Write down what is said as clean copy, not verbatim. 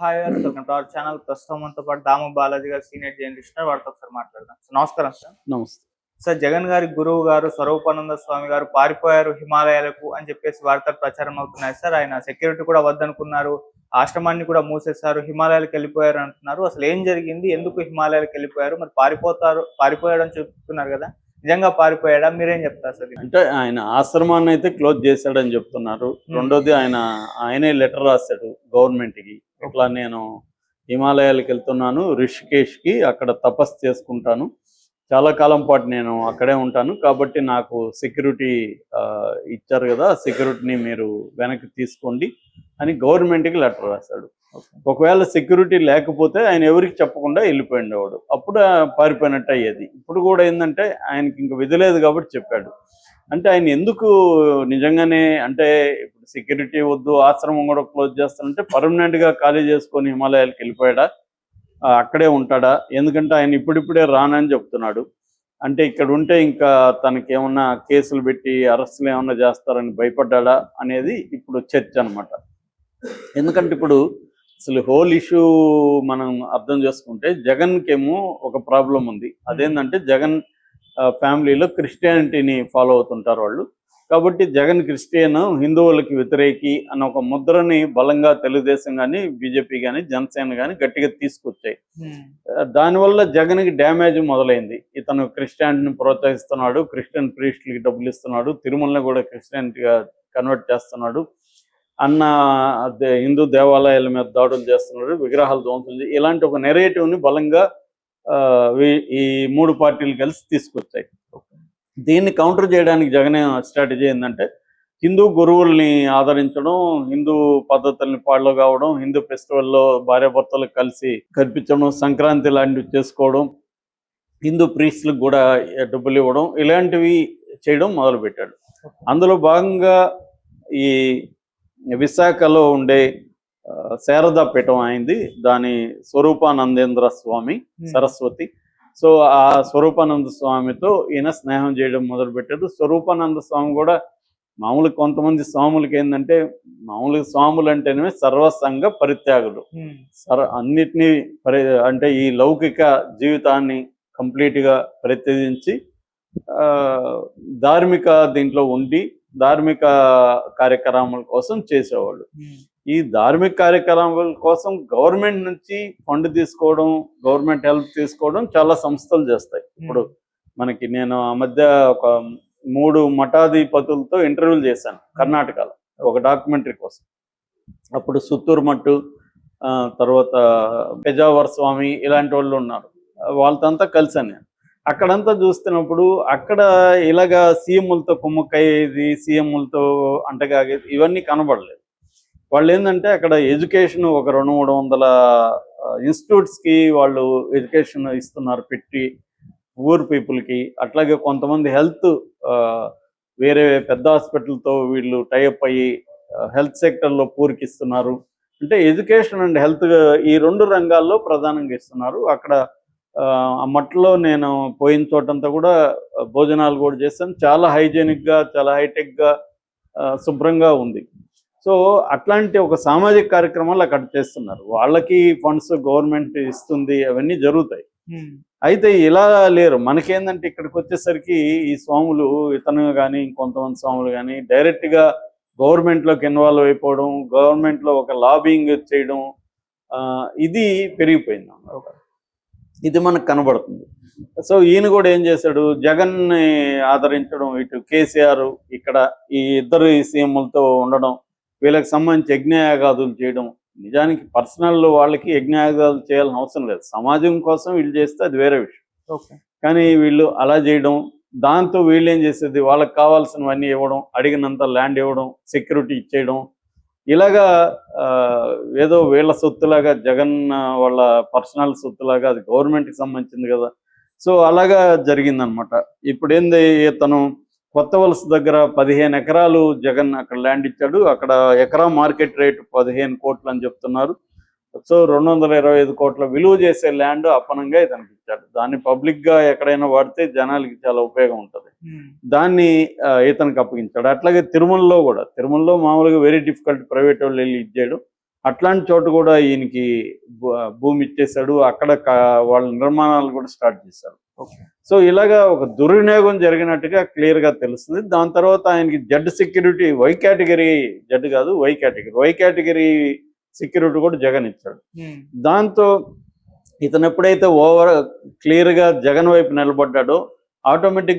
Hi welcome to our channel. ప్రస్తుతం మనతో పాటు దాము బాలాజీ గారు సీనియర్ జర్నలిస్ట్, వారితో ఒకసారి మాట్లాడదాం. నమస్కారం సార్. నమస్తే. సార్, జగన్ గారి గురువు గారు స్వరూపానంద స్వామి గారు పారిపోయారు హిమాలయాలకు అని చెప్పేసి వార్తలు ప్రచారం అవుతున్నాయి సార్. ఆయన సెక్యూరిటీ కూడా వద్దనుకున్నారు, ఆశ్రమాన్ని కూడా మూసేశారు, హిమాలయాలకు వెళ్ళిపోయారు అంటున్నారు. అసలు ఏం జరిగింది, ఎందుకు హిమాలయాలకు వెళ్ళిపోయారు? మరి పారిపోయాడు అని చెప్తున్నారు కదా, నిజంగా పారిపోయాడా? మీరేం చెప్తారు సార్? అంటే ఆయన ఆశ్రమాన్ని అయితే క్లోజ్ చేశాడని చెప్తున్నారు. రెండోది ఆయనే లెటర్ రాశాడు గవర్నమెంట్కి, ఇట్లా నేను హిమాలయాలకు వెళ్తున్నాను, రిషికేష్కి, అక్కడ తపస్సు చేసుకుంటాను, చాలా కాలం పాటు నేను అక్కడే ఉంటాను, కాబట్టి నాకు సెక్యూరిటీ ఇచ్చారు కదా, సెక్యూరిటీని మీరు వెనక్కి తీసుకోండి అని గవర్నమెంట్కి లెటర్ రాశాడు. ఒకవేళ సెక్యూరిటీ లేకపోతే ఆయన ఎవరికి చెప్పకుండా వెళ్ళిపోయిండేవాడు, అప్పుడు పారిపోయినట్టు అయ్యేది. ఇప్పుడు కూడా ఏంటంటే ఆయనకి ఇంక విధి లేదు కాబట్టి చెప్పాడు. అంటే ఆయన ఎందుకు నిజంగానే అంటే ఇప్పుడు సెక్యూరిటీ వద్దు, ఆశ్రమం కూడా క్లోజ్ చేస్తానంటే పర్మనెంట్గా ఖాళీ చేసుకొని హిమాలయాలకు వెళ్ళిపోయాడా, అక్కడే ఉంటాడా? ఎందుకంటే ఆయన ఇప్పుడిప్పుడే రానని చెప్తున్నాడు. అంటే ఇక్కడ ఉంటే ఇంకా తనకి ఏమన్నా కేసులు పెట్టి అరెస్టులు ఏమన్నా చేస్తారని భయపడ్డా అనేది ఇప్పుడు చర్చ అనమాట. ఎందుకంటే ఇప్పుడు అసలు హోల్ ఇష్యూ మనం అర్థం చేసుకుంటే జగన్కేమో ఒక ప్రాబ్లం ఉంది. అదేంటంటే జగన్ ఫ్యామిలీలో క్రిస్టియానిటీని ఫాలో అవుతుంటారు వాళ్ళు. కాబట్టి జగన్ క్రిస్టియన్, హిందువులకి వ్యతిరేకి అన్న ఒక ముద్రని బలంగా తెలుగుదేశం కానీ, బీజేపీ కానీ, జనసేన కానీ గట్టిగా తీసుకొచ్చాయి. దానివల్ల జగన్కి డ్యామేజ్ మొదలైంది. ఇతను క్రిస్టియానిటీని ప్రోత్సహిస్తున్నాడు, క్రిస్టియన్ ప్రీస్టులకి డబ్బులు ఇస్తున్నాడు, తిరుమలని కూడా క్రిస్టియానిటీగా కన్వర్ట్ చేస్తున్నాడు, హిందూ దేవాలయాల మీద దాడులు చేస్తున్నాడు, విగ్రహాలు ధ్వంసం, ఇలాంటి ఒక నెరేటివ్ని బలంగా ఈ మూడు పార్టీలు కలిసి తీసుకొచ్చాయి. దీన్ని కౌంటర్ చేయడానికి జగన్ స్ట్రాటజీ ఏంటంటే హిందూ గురువుల్ని ఆదరించడం, హిందూ పద్ధతుల్ని ఫాలో కావడం, హిందూ ఫెస్టివల్లో భార్యాభర్తలకు కలిసి కల్పించడం, సంక్రాంతి లాంటివి చేసుకోవడం, హిందూ ప్రీస్టులకు కూడా డబ్బులు ఇవ్వడం, ఇలాంటివి చేయడం మొదలుపెట్టాడు. అందులో భాగంగా ఈ విశాఖలో ఉండే శారదా పీఠం అయింది, దాని స్వరూపానందేంద్ర స్వామి సరస్వతి. సో ఆ స్వరూపానంద స్వామితో ఈయన స్నేహం చేయడం మొదలుపెట్టారు. స్వరూపానంద స్వామి కూడా మామూలుగా కొంతమంది స్వాములకి ఏంటంటే, మామూలుగా స్వాములు అంటేనే సర్వసంగ పరిత్యాగులు, అన్నిటినీ అంటే ఈ లౌకిక జీవితాన్ని కంప్లీట్గా పరిత్యజించి ధార్మిక దీంట్లో ఉండి ధార్మిక కార్యక్రమాల కోసం చేసేవాళ్ళు. ఈ ధార్మిక కార్యక్రమాల కోసం గవర్నమెంట్ నుంచి ఫండ్ తీసుకోవడం, గవర్నమెంట్ హెల్ప్ తీసుకోవడం చాలా సంస్థలు చేస్తాయి. ఇప్పుడు మనకి నేను ఆ మధ్య ఒక 3 మఠాధిపతులతో ఇంటర్వ్యూలు చేశాను కర్ణాటకలో ఒక డాక్యుమెంటరీ కోసం. అప్పుడు సుత్తూరు మట్టు, తర్వాత పెజావర్ స్వామి, ఇలాంటి వాళ్ళు ఉన్నారు. వాళ్ళతో కలిసాను నేను. అక్కడంతా చూస్తున్నప్పుడు అక్కడ ఇలాగా సీఎంలతో కుమ్మక్కయ్యేది, సీఎంలతో అంటగాగేది ఇవన్నీ కనబడలేదు. వాళ్ళు ఏంటంటే అక్కడ ఎడ్యుకేషన్ ఒక 200-300 ఇన్స్టిట్యూట్స్కి వాళ్ళు ఎడ్యుకేషన్ ఇస్తున్నారు పెట్టి పూర్ పీపుల్కి. అట్లాగే కొంతమంది హెల్త్ వేరే పెద్ద హాస్పిటల్తో వీళ్ళు టైఅప్ అయ్యి హెల్త్ సెక్టర్లో పూర్కి ఇస్తున్నారు. అంటే ఎడ్యుకేషన్ అండ్ హెల్త్ ఈ 2 రంగాల్లో ప్రధానంగా ఇస్తున్నారు. అక్కడ ఆ మట్లో నేను పోయిన చోటంతా కూడా భోజనాలు కూడా చేస్తాను, చాలా హైజీనిక్గా, చాలా హైటెక్గా, శుభ్రంగా ఉంది. సో అట్లాంటి ఒక సామాజిక కార్యక్రమాలు అక్కడ చేస్తున్నారు. వాళ్ళకి ఫండ్స్ గవర్నమెంట్ ఇస్తుంది, అవన్నీ జరుగుతాయి. అయితే ఇలా లేరు. మనకేందంటే ఇక్కడికి వచ్చేసరికి ఈ స్వాములు, ఇతను కానీ ఇంకొంతమంది స్వాములు కానీ డైరెక్ట్గా గవర్నమెంట్లోకి ఇన్వాల్వ్ అయిపోవడం, గవర్నమెంట్లో ఒక లాబింగ్ చేయడం, ఇది పెరిగిపోయింది. ఇది మనకు కనబడుతుంది. సో ఈయన కూడా ఏం చేశాడు, జగన్ని ఆదరించడం, ఇటు కేసీఆర్ ఇక్కడ ఈ ఇద్దరు సీఎంలతో ఉండడం, వీళ్ళకి సంబంధించి యజ్ఞయాగాదులు చేయడం. నిజానికి పర్సనల్ వాళ్ళకి యజ్ఞయాగాలు చేయాల్సిన అవసరం లేదు, సమాజం కోసం వీళ్ళు చేస్తే అది వేరే విషయం. కానీ వీళ్ళు అలా చేయడం, దాంతో వీళ్ళు ఏం చేసేది, వాళ్ళకి కావాల్సినవన్నీ ఇవ్వడం, అడిగినంత ల్యాండ్ ఇవ్వడం, సెక్యూరిటీ ఇచ్చేయడం, ఇలాగా ఏదో వీళ్ళ సొత్తులాగా, జగన్ వాళ్ళ పర్సనల్ సొత్తులాగా, అది గవర్నమెంట్కి సంబంధించింది కదా. సో అలాగా జరిగిందనమాట. ఇప్పుడు ఏంది, తను కొత్త వలస దగ్గర 15 ఎకరాలు జగన్ అక్కడ ల్యాండ్ ఇచ్చాడు. అక్కడ ఎకరా మార్కెట్ రేట్ 15 కోట్లు అని చెప్తున్నారు. సో 225 కోట్ల విలువ చేసే ల్యాండ్ అప్పనంగా ఇతనికి ఇచ్చాడు. దాన్ని పబ్లిక్గా ఎక్కడైనా వాడితే జనాలకి చాలా ఉపయోగం ఉంటుంది, దాన్ని ఇతనికి అప్పగించాడు. అట్లాగే తిరుమలలో కూడా, తిరుమలలో మామూలుగా వెరీ డిఫికల్ట్, ప్రైవేట్ వాళ్ళు వెళ్ళి ఇచ్చాడు. అట్లాంటి చోట కూడా ఈయనకి భూమి ఇచ్చేసాడు. అక్కడ వాళ్ళ నిర్మాణాలు కూడా స్టార్ట్ చేశారు. సో ఇలాగా ఒక దుర్వినియోగం జరిగినట్టుగా క్లియర్ గా తెలుస్తుంది. దాని తర్వాత ఆయనకి Z security, why category, Z కాదు వై కేటగిరీ సెక్యూరిటీ కూడా జగన్ ఇచ్చాడు. దాంతో ఇతను ఎప్పుడైతే క్లియర్ గా జగన్ వైపు నిలబడ్డాడో ఆటోమేటిక్